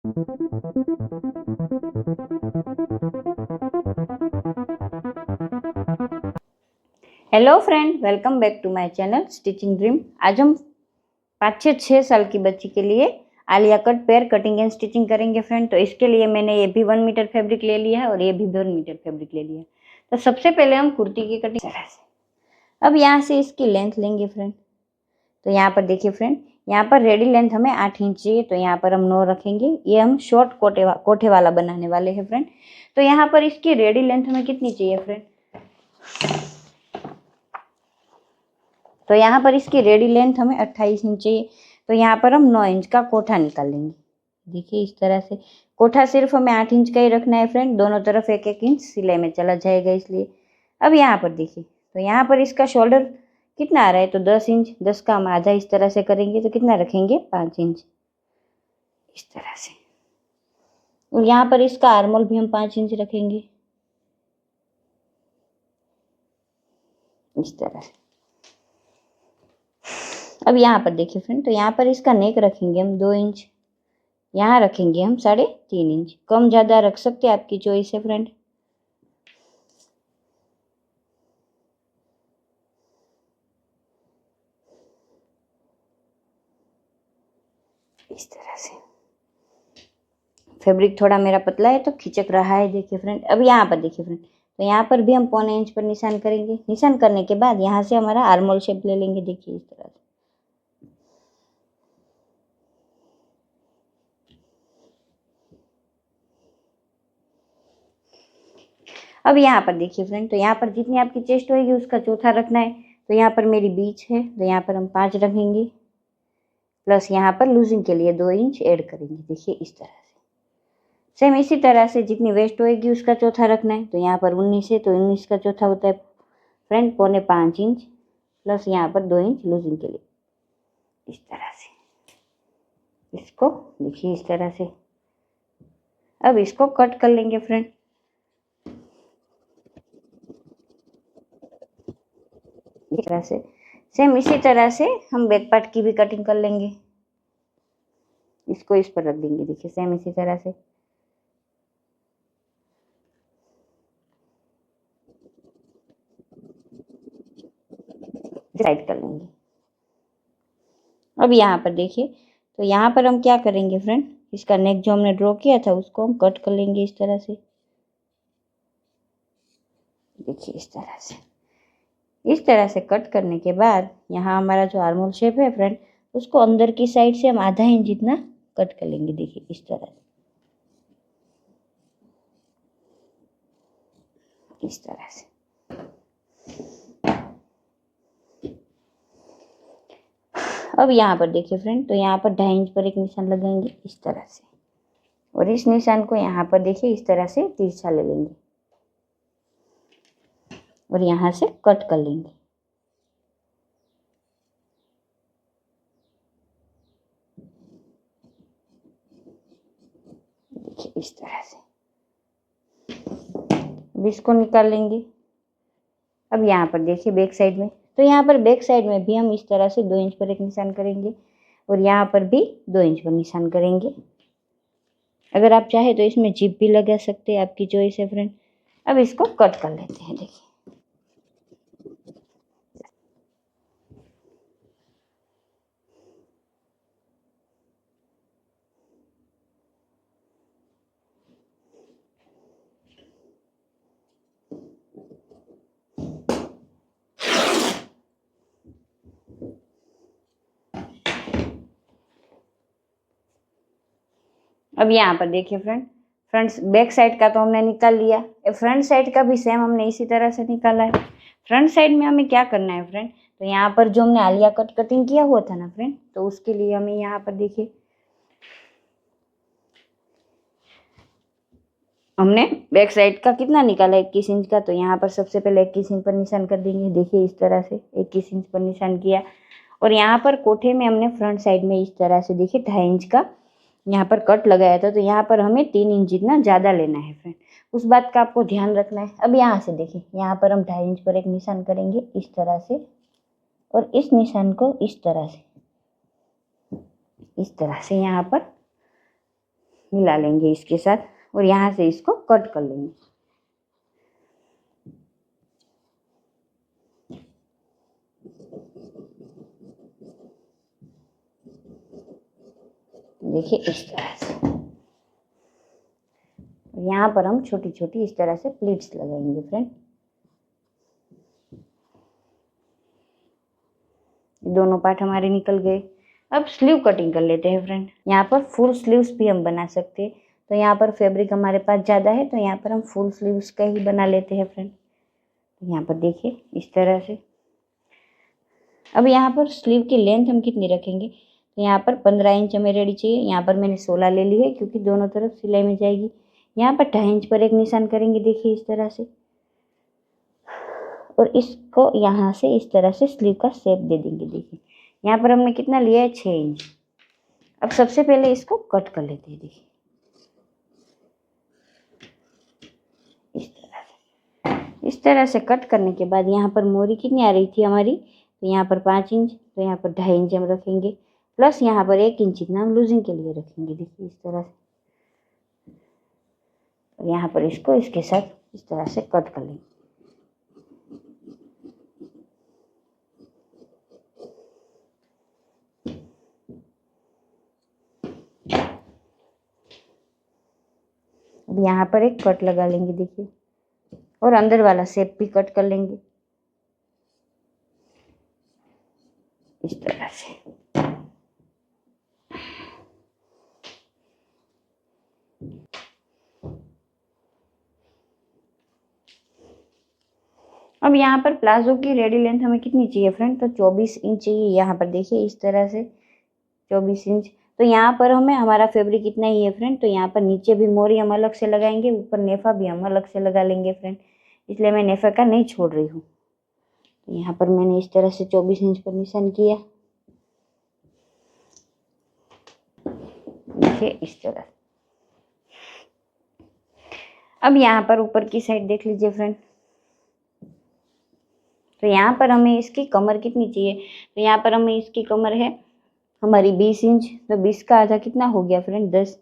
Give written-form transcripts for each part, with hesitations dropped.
Hello friend, welcome back to my channel stitching dream. आज हम 5 से 6 साल की बच्ची के लिए Alia cut pair cutting and stitching करेंगे फ्रेंड। तो इसके लिए मैंने ये भी 1 मीटर फैब्रिक ले लिया है और ये भी 1 मीटर फैब्रिक ले लिया है। तो सबसे पहले हम कुर्ती की कटिंग तरह से, अब यहाँ से इसकी लेंथ लेंगे फ्रेंड। तो यहाँ पर देखिए फ्रेंड, यहाँ पर रेडी लेंथ हमें 8 इंच चाहिए, तो यहाँ पर हम 9 रखेंगे। ये हम शॉर्ट कोठे वाला बनाने वाले हैं फ्रेंड। तो यहाँ पर इसकी रेडी लेंथ हमें कितनी चाहिए फ्रेंड? तो यहाँ पर इसकी रेडी लेंथ हमें 28 इंच चाहिए। तो यहाँ पर हम 9 इंच का कोठा निकाल लेंगे। देखिए इस तरह से कोठा सिर्फ हमें 8 इंच का ही रखना है फ्रेंड, दोनों तरफ 1-1 इंच सिलाई में चला जाएगा इसलिए। अब यहाँ पर देखिए, तो यहाँ पर इसका शोल्डर कितना आ रहा है? तो 10 इंच, 10 का हम आधा इस तरह से करेंगे तो कितना रखेंगे? 5 इंच इस तरह से। और यहाँ पर इसका आर्मोल भी हम 5 इंच रखेंगे इस तरह से। अब यहाँ पर देखिए फ्रेंड, तो यहाँ पर इसका नेक रखेंगे हम 2 इंच, यहाँ रखेंगे हम 3.5 इंच। कम ज़्यादा रख सकते हैं, आपकी चॉइस है फ्रेंड। इस तरह से फैब्रिक थोड़ा मेरा पतला है तो खिंचक रहा है, देखिए फ्रेंड। अब यहाँ पर देखिए फ्रेंड, तो यहाँ पर भी हम 1.25 इंच पर निशान करेंगे। निशान करने के बाद यहाँ से हमारा आर्मोल शेप ले लेंगे, देखिए इस तरह से। अब यहाँ पर देखिए फ्रेंड, तो यहाँ पर जितनी आपकी चेस्ट होगी उसका चौथा रखना है। तो यहाँ पर मेरी बीच है, तो यहाँ पर हम 5 रखेंगे, प्लस यहाँ पर लूजिंग के लिए 2 इंच ऐड करेंगे, देखिए इस तरह से। सेम इसी तरह से जितनी वेस्ट होएगी उसका चौथा रखना है। तो यहाँ पर 19 है, तो 19 का चौथा होता है फ्रेंड 4.25 इंच, प्लस यहाँ पर 2 इंच लूजिंग के लिए इस तरह से। इसको देखिए इस तरह से। अब इसको कट कर लेंगे फ्रेंड इस तरह से। सेम इसी तरह से हम बैक पार्ट की भी कटिंग कर लेंगे। इसको इस पर रख देंगे, देखिए सेम इसी तरह से। साइड कर लेंगे। अब यहाँ पर देखिए, तो यहाँ पर हम क्या करेंगे फ्रेंड, इसका नेक जो हमने ड्रॉ किया था उसको हम कट कर लेंगे इस तरह से, देखिए इस तरह से। इस तरह से कट करने के बाद यहाँ हमारा जो आर्मोल शेप है फ्रेंड, उसको अंदर की साइड से हम आधा इंच जितना कट कर लेंगे, देखिए इस तरह से। इस तरह से अब यहाँ पर देखिए फ्रेंड, तो यहाँ पर 2.5 इंच पर एक निशान लगाएंगे इस तरह से, और इस निशान को यहाँ पर देखिए इस तरह से तिरछा ले लेंगे और यहाँ से कट कर लेंगे, देखिए इस तरह से। अब इसको निकाल लेंगे। अब यहाँ पर देखिए बैक साइड में, तो यहाँ पर बैक साइड में भी हम इस तरह से 2 इंच पर एक निशान करेंगे और यहाँ पर भी 2 इंच पर निशान करेंगे। अगर आप चाहे तो इसमें जिप भी लगा सकते हैं, आपकी चॉइस है फ्रेंड। अब इसको कट कर लेते हैं, देखिए। अब यहाँ पर देखिए फ्रेंड, फ्रंट बैक साइड का तो हमने निकाल लिया, फ्रंट साइड का भी सेम हमने इसी तरह से निकाला है। फ्रंट साइड में हमें क्या करना है फ्रेंड, तो यहाँ पर जो हमने आलिया कट कटिंग किया हुआ था ना फ्रेंड, तो उसके लिए हमें यहाँ पर देखिए हमने बैक साइड का कितना निकाला, 21 इंच का। तो यहाँ पर सबसे पहले 21 इंच पर निशान कर देंगे, देखिए इस तरह से 21 इंच पर निशान किया। और यहाँ पर कोठे में हमने फ्रंट साइड में इस तरह से देखिए 2.5 इंच का यहाँ पर कट लगाया था, तो यहाँ पर हमें 3 इंच जितना ज़्यादा लेना है फ्रेंड, उस बात का आपको ध्यान रखना है। अब यहाँ से देखिए, यहाँ पर हम 2.5 इंच पर एक निशान करेंगे इस तरह से, और इस निशान को इस तरह से यहाँ पर मिला लेंगे इसके साथ और यहाँ से इसको कट कर लेंगे। देखिए इस तरह से। यहाँ पर हम छोटी छोटी इस तरह से प्लीट्स लगाएंगे फ्रेंड। दोनों पार्ट हमारे निकल गए। अब स्लीव कटिंग कर लेते हैं फ्रेंड। यहाँ पर फुल स्लीव्स भी हम बना सकते हैं, तो यहाँ पर फैब्रिक हमारे पास ज़्यादा है तो यहाँ पर हम फुल स्लीव्स का ही बना लेते हैं फ्रेंड। तो यहाँ पर देखिए इस तरह से। अब यहाँ पर स्लीव की लेंथ हम कितनी रखेंगे, तो यहाँ पर 15 इंच हमें रेडी चाहिए। यहाँ पर मैंने 16 ले ली है क्योंकि दोनों तरफ सिलाई में जाएगी। यहाँ पर 2.5 इंच पर एक निशान करेंगे, देखिए इस तरह से, और इसको यहाँ से इस तरह से स्लीव का शेप दे देंगे। देखिए यहाँ पर हमने कितना लिया है, 6 इंच। अब सबसे पहले इसको कट कर लेते हैं। देखिए इस तरह से कट करने के बाद यहाँ पर मोरी कितनी आ रही थी हमारी, तो यहाँ पर 5 इंच, तो यहाँ पर 2.5 इंच हम रखेंगे, प्लस यहाँ पर 1 इंच इतना हम लूजिंग के लिए रखेंगे। देखिए इस तरह से, और यहाँ पर इसको इसके साथ इस तरह से कट कर लेंगे। अब यहाँ पर एक कट लगा लेंगे, देखिए, और अंदर वाला शेप भी कट कर लेंगे इस तरह से। अब यहाँ पर प्लाजो की रेडी लेंथ हमें कितनी चाहिए फ्रेंड, तो 24 इंच चाहिए। यहाँ पर देखिए इस तरह से 24 इंच। तो यहाँ पर हमें हमारा फैब्रिक इतना ही है फ्रेंड। तो यहाँ पर नीचे भी मोरी हम अलग से लगाएंगे, ऊपर नेफा भी हम अलग से लगा लेंगे फ्रेंड, इसलिए मैं नेफा का नहीं छोड़ रही हूँ। तो यहाँ पर मैंने इस तरह से 24 इंच पर निशान किया, देखिए इस तरह। अब यहाँ पर ऊपर की साइड देख लीजिए फ्रेंड। तो यहाँ पर हमें इसकी कमर कितनी चाहिए, तो यहाँ पर हमें इसकी कमर है हमारी 20 इंच। तो 20 का आधा कितना हो गया फ्रेंड, 10।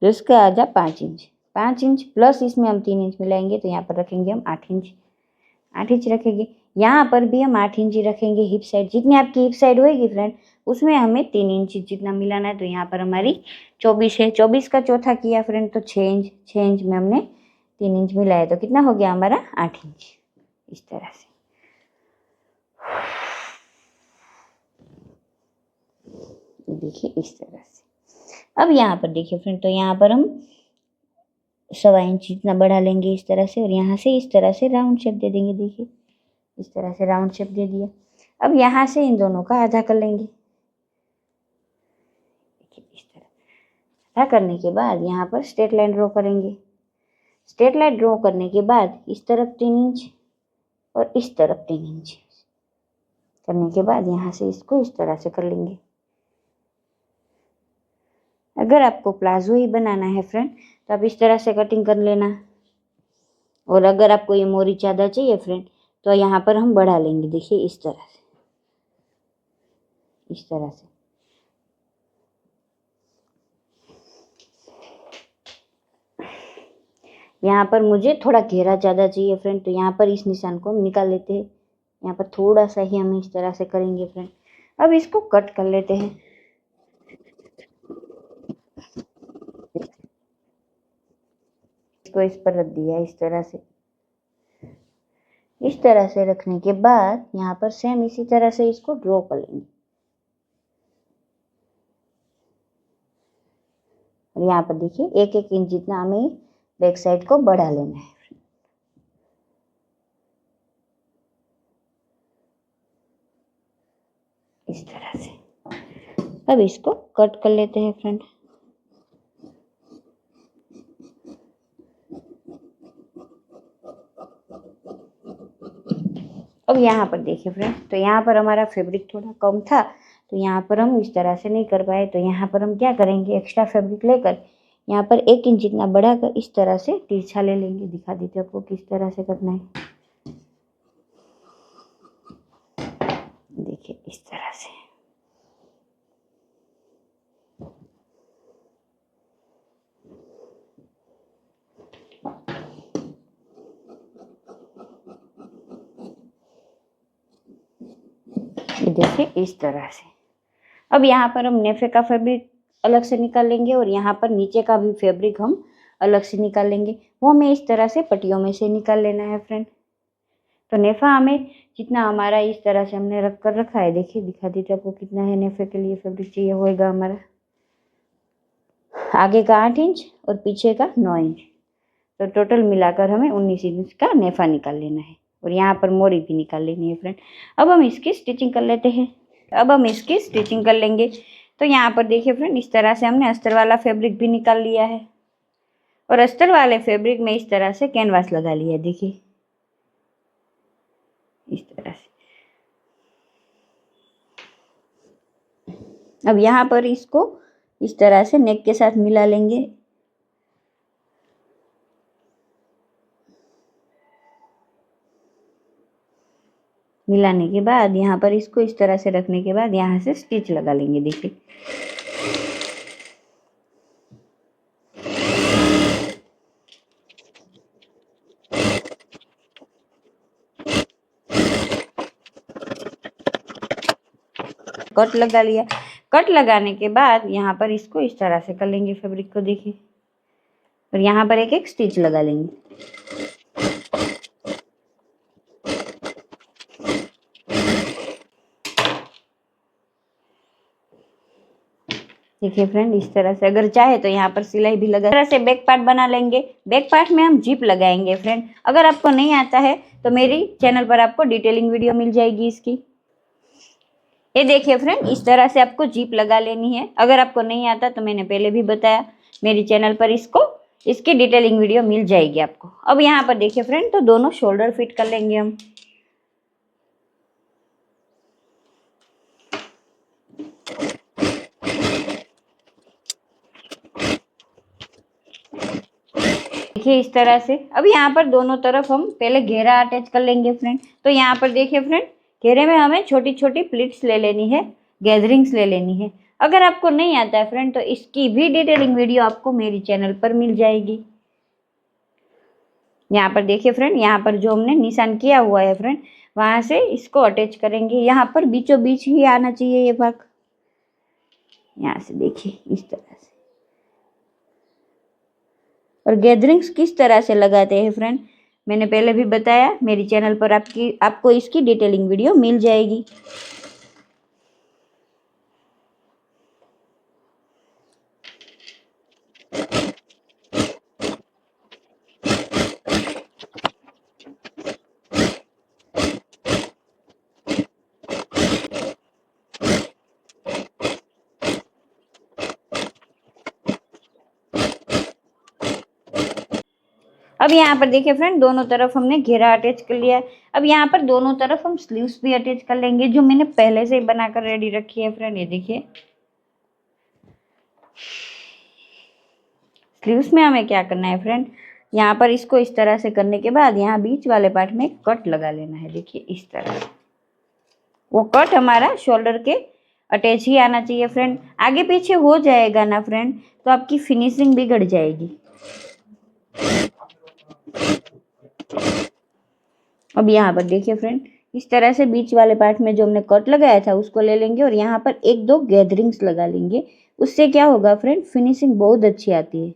10 का आधा 5 इंच। 5 इंच प्लस इसमें हम 3 इंच मिलाएंगे, तो यहाँ पर रखेंगे हम 8 इंच। 8 इंच रखेंगे। यहाँ पर भी हम 8 इंच रखेंगे। हिप साइड जितनी आपकी हिप साइड होएगी फ्रेंड, उसमें हमें 3 इंच जितना मिलाना है। तो यहाँ पर हमारी 24 है, 24 का चौथा किया फ्रेंड, तो 6 इंच। 6 इंच में हमने 3 इंच मिलाया, तो कितना हो गया हमारा 8 इंच इस तरह से। देखिए इस तरह से। अब यहाँ पर देखिए फ्रेंड, तो यहाँ पर हम 1.25 इंच जितना बढ़ा लेंगे इस तरह से, और यहाँ से इस तरह से राउंड शेप दे देंगे। देखिए इस तरह से राउंड शेप दे दिया। अब यहाँ से इन दोनों का आधा कर लेंगे। देखिए इस तरह आधा करने के बाद यहाँ पर स्ट्रेट लाइन ड्रॉ करेंगे। स्ट्रेट लाइन ड्रॉ करने के बाद इस तरफ 3 इंच और इस तरफ 3 इंच करने के बाद यहाँ से इसको इस तरह से कर लेंगे। अगर आपको प्लाजो ही बनाना है फ्रेंड, तो आप इस तरह से कटिंग कर लेना, और अगर आपको ये मोरी ज़्यादा चाहिए फ्रेंड, तो यहाँ पर हम बढ़ा लेंगे। देखिए इस तरह से, इस तरह से। यहाँ पर मुझे थोड़ा घेरा ज़्यादा चाहिए फ्रेंड, तो यहाँ पर इस निशान को हम निकाल लेते हैं। यहाँ पर थोड़ा सा ही हम इस तरह से करेंगे फ्रेंड। अब इसको कट कर लेते हैं। इसको इस पर रख दिया इस तरह से। इस तरह से रखने के बाद यहाँ पर सेम इसी तरह से इसको ड्रॉ कर लेंगे, और यहाँ पर देखिए 1-1 इंच जितना हमें बैक साइड को बढ़ा लेना है इस तरह से। अब इसको कट कर लेते हैं फ्रेंड। अब यहाँ पर देखिए फ्रेंड, तो यहाँ पर हमारा फैब्रिक थोड़ा कम था, तो यहाँ पर हम इस तरह से नहीं कर पाए। तो यहाँ पर हम क्या करेंगे, एक्स्ट्रा फैब्रिक लेकर यहाँ पर 1 इंच जितना बढ़ाकर इस तरह से तिरछा ले लेंगे। दिखा देते हैं आपको किस तरह से करना है। देखिए इस तरह से। देखिए इस तरह से। अब यहाँ पर हम नेफे का फैब्रिक अलग से निकाल लेंगे और यहाँ पर नीचे का भी फैब्रिक हम अलग से निकाल लेंगे। वो हमें इस तरह से पट्टियों में से निकाल लेना है फ्रेंड। तो नेफा हमें जितना हमारा इस तरह से हमने रख कर रखा है, देखिए दिखा दीजिए आपको कितना है नेफे के लिए फैब्रिक चाहिए होगा हमारा। आगे का 8 इंच और पीछे का 9 इंच, तो टोटल मिलाकर हमें 19 इंच का नेफा निकाल लेना है और यहाँ पर मोरी भी निकाल लेनी है फ्रेंड। अब हम इसकी स्टिचिंग कर लेते हैं। अब हम इसकी स्टिचिंग कर लेंगे। तो यहाँ पर देखिए फ्रेंड, इस तरह से हमने अस्तर वाला फैब्रिक भी निकाल लिया है और अस्तर वाले फैब्रिक में इस तरह से कैनवास लगा लिया है, देखिए इस तरह से। अब यहाँ पर इसको इस तरह से नेक के साथ मिला लेंगे। मिलाने के बाद यहाँ पर इसको इस तरह से रखने के बाद यहाँ से स्टिच लगा लेंगे, देखिए। कट लगा लिया। कट लगाने के बाद यहाँ पर इसको इस तरह से कर लेंगे फैब्रिक को, देखिए, और यहाँ पर एक एक स्टिच लगा लेंगे। देखिए फ्रेंड, इस तरह से अगर चाहे तो यहाँ पर सिलाई भी लगा, इस तरह से बैक पार्ट बना लेंगे। बैक पार्ट में हम जिप लगाएंगे फ्रेंड। अगर आपको नहीं आता है तो मेरी चैनल पर आपको डिटेलिंग वीडियो मिल जाएगी इसकी। ये देखिए फ्रेंड, इस तरह से आपको जिप लगा लेनी है। अगर आपको नहीं आता तो मैंने पहले भी बताया, मेरी चैनल पर इसकी डिटेलिंग वीडियो मिल जाएगी आपको। अब यहाँ पर देखिए फ्रेंड, तो दोनों शोल्डर फिट कर लेंगे हम। देखिए इस तरह से। अब यहाँ पर दोनों तरफ हम पहले घेरा अटैच कर लेंगे फ्रेंड। तो यहाँ पर देखिए फ्रेंड, घेरे में हमें छोटी छोटी प्लीट्स ले लेनी है, गैदरिंग्स ले लेनी है। अगर आपको नहीं आता है फ्रेंड तो इसकी भी डिटेलिंग वीडियो आपको मेरी चैनल पर मिल जाएगी। यहाँ पर देखिए फ्रेंड, यहाँ पर जो हमने निशान किया हुआ है फ्रेंड, वहां से इसको अटैच करेंगे। यहाँ पर बीचों बीच ही आना चाहिए ये भाग। यहाँ से देखिए इस तरह से। और गैदरिंग्स किस तरह से लगाते हैं फ्रेंड, मैंने पहले भी बताया, मेरी चैनल पर आपको इसकी डिटेलिंग वीडियो मिल जाएगी। अब यहाँ पर देखिए फ्रेंड, दोनों तरफ हमने घेरा अटैच कर लिया है। अब यहाँ पर दोनों तरफ हम स्लीव्स भी अटैच कर लेंगे, जो मैंने पहले से ही बनाकर रेडी रखी है फ्रेंड। ये देखिए, स्लीव्स में हमें क्या करना है फ्रेंड, यहाँ पर इसको इस तरह से करने के बाद यहाँ बीच वाले पार्ट में कट लगा लेना है, देखिए इस तरह से। वो कट हमारा शोल्डर के अटैच ही आना चाहिए फ्रेंड। आगे पीछे हो जाएगा ना फ्रेंड तो आपकी फिनिशिंग बिगड़ जाएगी। अब यहाँ पर देखिए फ्रेंड, इस तरह से बीच वाले पार्ट में जो हमने कट लगाया था उसको ले लेंगे और यहाँ पर एक दो गैदरिंग्स लगा लेंगे। उससे क्या होगा फ्रेंड, फिनिशिंग बहुत अच्छी आती है।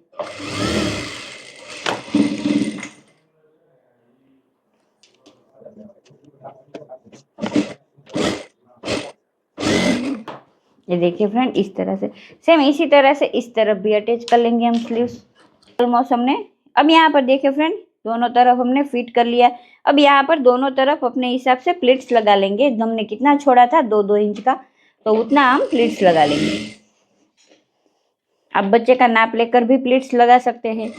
ये देखिए फ्रेंड, इस तरह से सेम इसी तरह से इस तरफ भी अटैच कर लेंगे हम स्लीव्स। ऑलमोस्ट हमने अब यहाँ पर देखिए फ्रेंड, दोनों तरफ हमने फिट कर लिया। अब यहाँ पर दोनों तरफ अपने हिसाब से प्लीट्स लगा लेंगे। हमने कितना छोड़ा था, 2-2 इंच का, तो उतना हम प्लीट्स लगा लेंगे। आप बच्चे का नाप लेकर भी प्लीट्स लगा सकते हैं।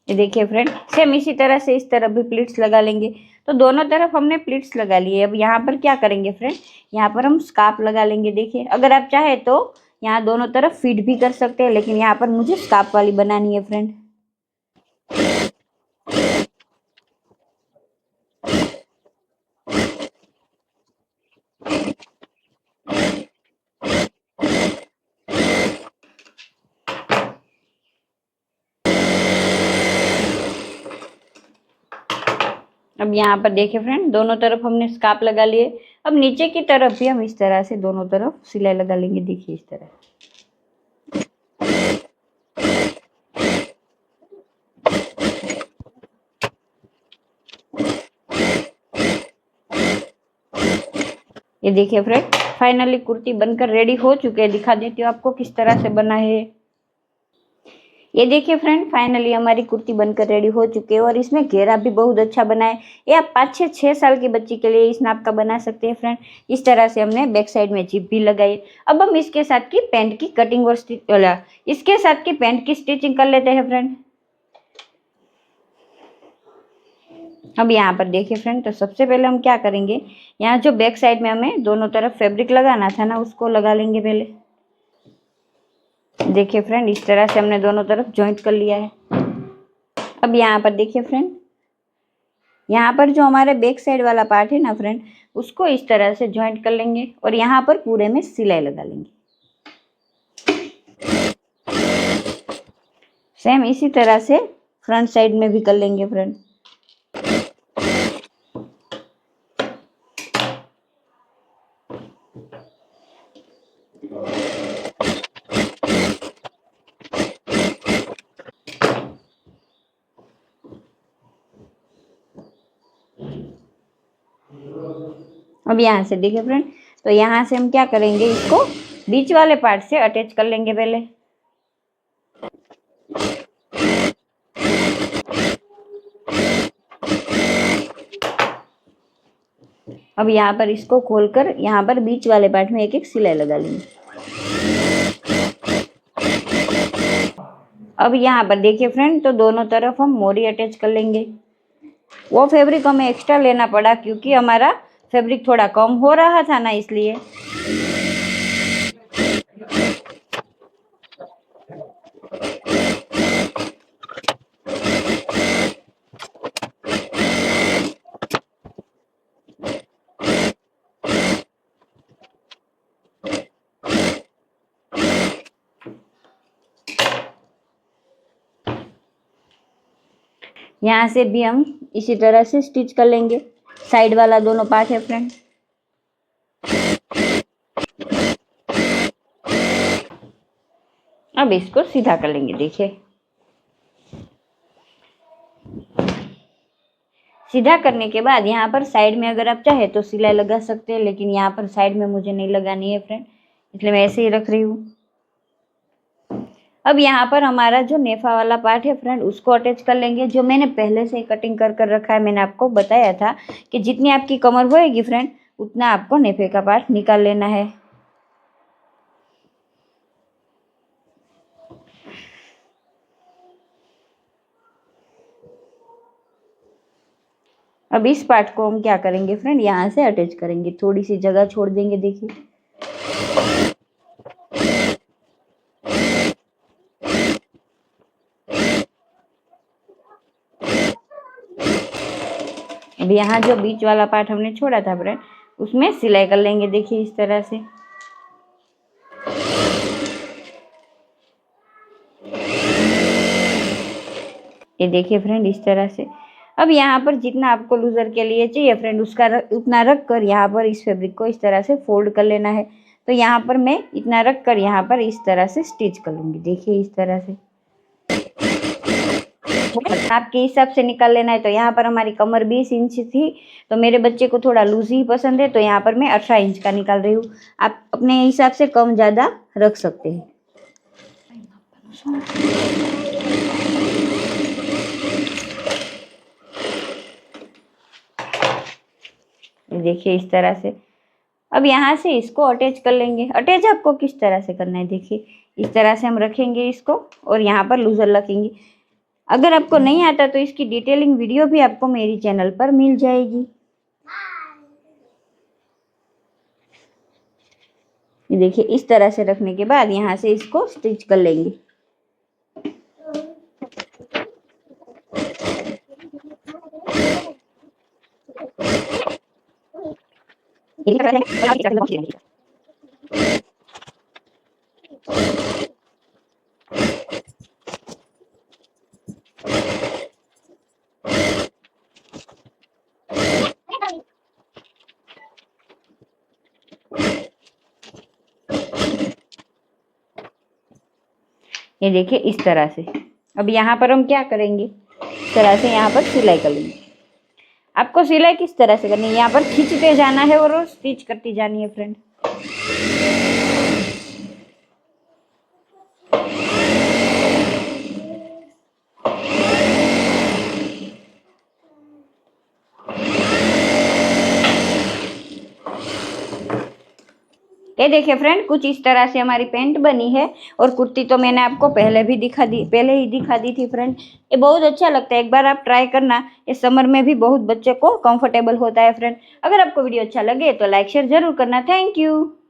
ये देखिए फ्रेंड, सेम इसी तरह से इस तरफ भी प्लीट्स लगा लेंगे। तो दोनों तरफ हमने प्लीट्स लगा लिए। अब यहाँ पर क्या करेंगे फ्रेंड, यहाँ पर हम स्कार्फ लगा लेंगे। देखिए, अगर आप चाहे तो यहाँ दोनों तरफ फिट भी कर सकते हैं, लेकिन यहाँ पर मुझे स्कार्फ वाली बनानी है फ्रेंड। अब यहाँ पर देखिए फ्रेंड, दोनों तरफ हमने स्कार्फ लगा लिए। अब नीचे की तरफ भी हम इस तरह से दोनों तरफ सिलाई लगा लेंगे। देखिए इस तरह। ये देखिए फ्रेंड, फाइनली कुर्ती बनकर रेडी हो चुके हैं। दिखा देती हूँ आपको किस तरह से बना है। ये देखिए फ्रेंड, फाइनली हमारी कुर्ती बनकर रेडी हो चुकी है और इसमें घेरा भी बहुत अच्छा बना है। ये आप 5 से 6 साल की बच्ची के लिए इस नाप का बना सकते हैं फ्रेंड। इस तरह से हमने बैक साइड में जिप भी लगाई। अब हम इसके साथ की पैंट की कटिंग और इसके साथ की पैंट की स्टिचिंग कर लेते हैं फ्रेंड। अब यहाँ पर देखिए फ्रेंड, तो सबसे पहले हम क्या करेंगे, यहाँ जो बैक साइड में हमें दोनों तरफ फैब्रिक लगाना था ना, उसको लगा लेंगे पहले। देखिए फ्रेंड, इस तरह से हमने दोनों तरफ जॉइंट कर लिया है। अब यहाँ पर देखिए फ्रेंड, यहाँ पर जो हमारे बैक साइड वाला पार्ट है ना फ्रेंड, उसको इस तरह से जॉइंट कर लेंगे और यहाँ पर पूरे में सिलाई लगा लेंगे। सेम इसी तरह से फ्रंट साइड में भी कर लेंगे फ्रेंड। अब यहाँ से देखिए फ्रेंड, तो यहाँ से हम क्या करेंगे, इसको बीच वाले पार्ट से अटैच कर लेंगे पहले। अब यहाँ पर इसको खोलकर यहाँ पर बीच वाले पार्ट में एक एक सिलाई लगा लेंगे। अब यहाँ पर देखिए फ्रेंड, तो दोनों तरफ हम मोरी अटैच कर लेंगे। वो फैब्रिक हमें एक्स्ट्रा लेना पड़ा क्योंकि हमारा फैब्रिक थोड़ा कम हो रहा था ना, इसलिए। यहाँ से भी हम इसी तरह से स्टिच कर लेंगे। साइड वाला दोनों पार्ट है फ्रेंड। अब इसको सीधा कर लेंगे। देखिए, सीधा करने के बाद यहाँ पर साइड में अगर आप चाहे तो सिलाई लगा सकते हैं, लेकिन यहाँ पर साइड में मुझे नहीं लगानी है फ्रेंड, इसलिए मैं ऐसे ही रख रही हूँ। अब यहाँ पर हमारा जो नेफा वाला पार्ट है फ्रेंड, उसको अटैच कर लेंगे। जो मैंने पहले से ही कटिंग कर कर रखा है, मैंने आपको बताया था कि जितनी आपकी कमर होएगी फ्रेंड, उतना आपको नेफे का पार्ट निकाल लेना है। अब इस पार्ट को हम क्या करेंगे फ्रेंड, यहाँ से अटैच करेंगे। थोड़ी सी जगह छोड़ देंगे। देखिए, अब यहाँ जो बीच वाला पार्ट हमने छोड़ा था फ्रेंड, उसमें सिलाई कर लेंगे। देखिए इस तरह से। ये देखिए फ्रेंड, इस तरह से। अब यहाँ पर जितना आपको लूजर के लिए चाहिए फ्रेंड, उसका उतना रख कर यहाँ पर इस फैब्रिक को इस तरह से फोल्ड कर लेना है। तो यहाँ पर मैं इतना रख कर यहाँ पर इस तरह से स्टिच कर लूँगी। देखिए इस तरह से आपके हिसाब से निकाल लेना है। तो यहाँ पर हमारी कमर 20 इंच थी, तो मेरे बच्चे को थोड़ा लूज ही पसंद है, तो यहाँ पर मैं 18 इंच का निकाल रही हूँ। आप अपने हिसाब से कम ज़्यादा रख सकते हैं। देखिए इस तरह से। अब यहाँ से इसको अटैच कर लेंगे। अटैच आपको किस तरह से करना है, देखिए इस तरह से हम रखेंगे इसको और यहाँ पर लूजर रखेंगे। अगर आपको नहीं आता तो इसकी डिटेलिंग वीडियो भी आपको मेरी चैनल पर मिल जाएगी। ये देखिए, इस तरह से रखने के बाद यहाँ से इसको स्टिच कर लेंगे। ये देखिए इस तरह से। अब यहाँ पर हम क्या करेंगे, इस तरह से यहाँ पर सिलाई कर लेंगे। आपको सिलाई किस तरह से करनी है, यहाँ पर खींचते जाना है और स्टिच करती जानी है फ्रेंड। ये देखिए फ्रेंड, कुछ इस तरह से हमारी पैंट बनी है। और कुर्ती तो मैंने आपको पहले ही दिखा दी थी फ्रेंड। ये बहुत अच्छा लगता है, एक बार आप ट्राई करना। ये समर में भी बहुत बच्चे को कंफर्टेबल होता है फ्रेंड। अगर आपको वीडियो अच्छा लगे तो लाइक शेयर जरूर करना। Thank you.